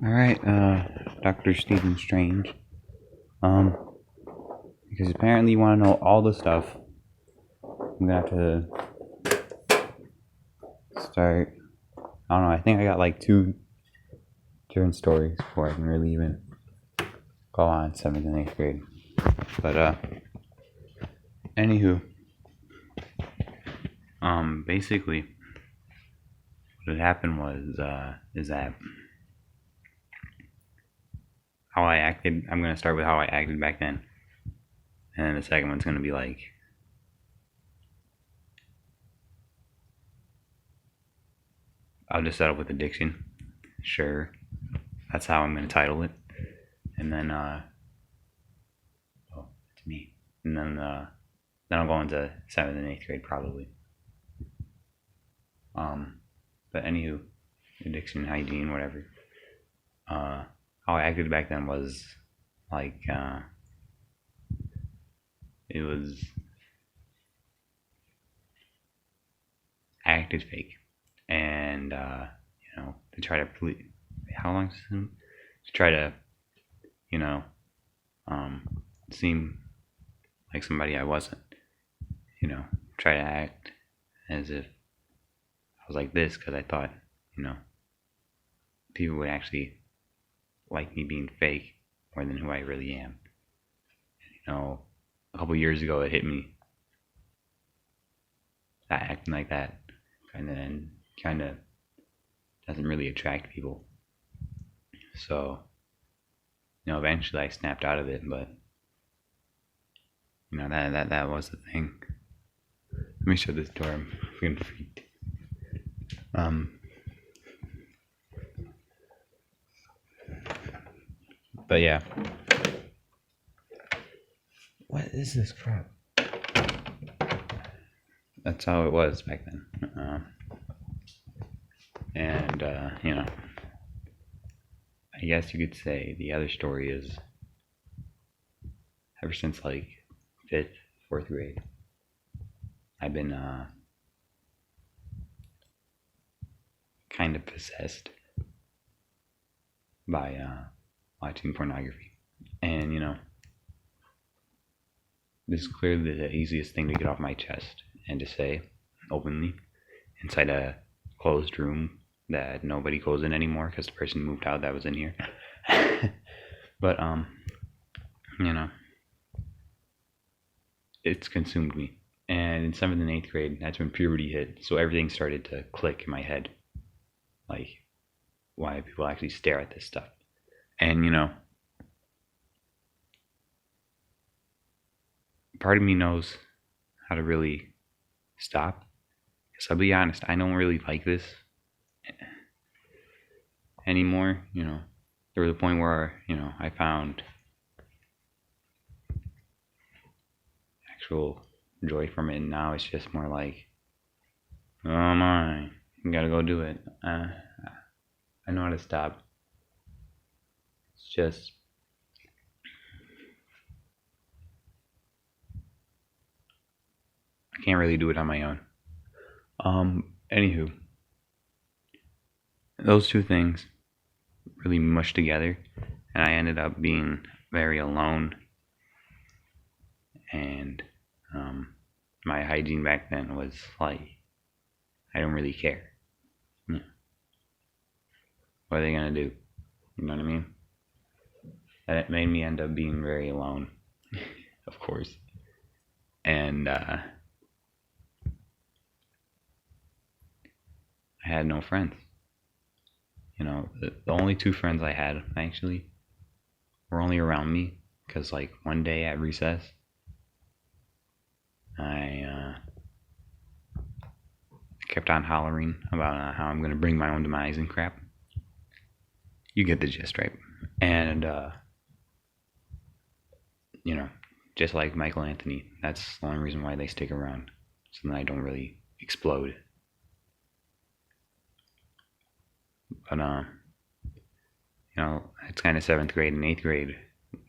Alright, Dr. Stephen Strange. Because apparently you want to know all the stuff, I'm gonna have to start. I don't know, I think I got like two different stories before I can really even go on 7th and 8th grade. But, anywho, basically, what had happened was, is that how I acted, I'm gonna start with how I acted back then. And then the second one's gonna be like, I'll just settle with addiction. Sure. That's how I'm gonna title it. And then, it's me. And then I'll go into 7th and 8th grade probably. But anywho, addiction, hygiene, whatever. How I acted back then was like, it was acted fake. And, to try to how long to try to, you know, seem like somebody I wasn't, try to act as if I was like this because I thought, people would actually like me being fake more than who I really am. A couple years ago it hit me that acting like that kind of doesn't really attract people. So, eventually I snapped out of it, but that was the thing. Let me shut this door. I'm freaking freaked. But yeah. What is this crap? That's how it was back then. And I guess you could say the other story is ever since like 5th, 4th grade, I've been kind of possessed by watching pornography. And this is clearly the easiest thing to get off my chest and to say openly inside a closed room that nobody goes in anymore because the person moved out that was in here. But it's consumed me. And in 7th and 8th grade, that's when puberty hit, so everything started to click in my head, like why people actually stare at this stuff. And part of me knows how to really stop. Because I'll be honest, I don't really like this anymore. There was a point where I found actual joy from it, and now it's just more like, oh my, you gotta go do it. I know how to stop. It's just I can't really do it on my own. Anywho, those two things really mushed together, and I ended up being very alone. And my hygiene back then was like, I don't really care. Yeah. What are they gonna do? You know what I mean? And it made me end up being very alone, of course. And I had no friends. The only two friends I had actually were only around me because, like, one day at recess, I kept on hollering about how I'm gonna bring my own demise and crap. You get the gist, right? And just like Michael Anthony, that's the only reason why they stick around, so that I don't really explode. But it's kind of 7th grade and 8th grade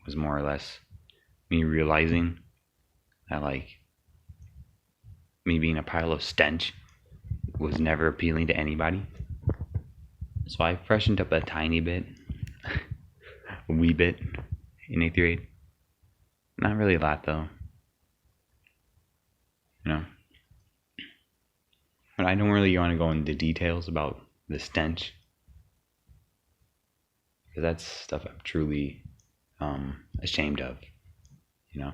was more or less me realizing that, like, me being a pile of stench was never appealing to anybody. So I freshened up a tiny bit, a wee bit in 8th grade. Not really a lot though, you know. But I don't really want to go into details about the stench, because that's stuff I'm truly ashamed of, you know.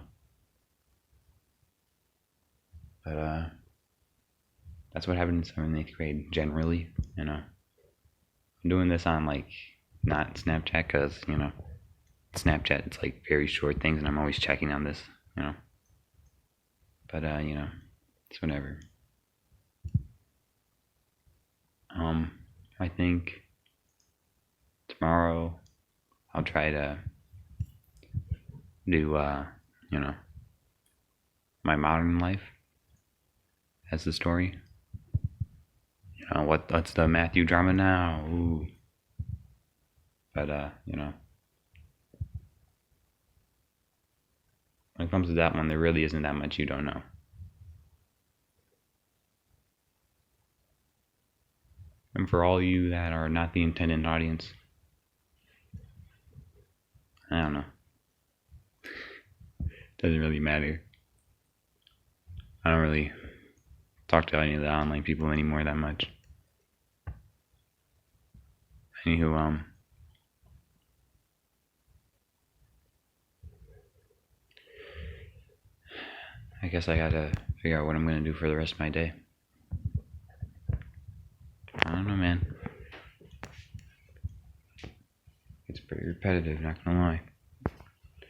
But that's what happened in 7th and 8th grade generally, you know. I'm doing this on like not Snapchat, because you know Snapchat, it's like very short things, and I'm always checking on this, you know. But you know, it's whatever. I think tomorrow I'll try to do you know, my modern life as the story. You know, what's the Matthew drama now? Ooh. But you know, when it comes to that one, there really isn't that much you don't know. And for all you that are not the intended audience, I don't know. Doesn't really matter. I don't really talk to any of the online people anymore that much. Anywho, I guess I gotta figure out what I'm gonna do for the rest of my day. I don't know, man. It's pretty repetitive, not gonna lie.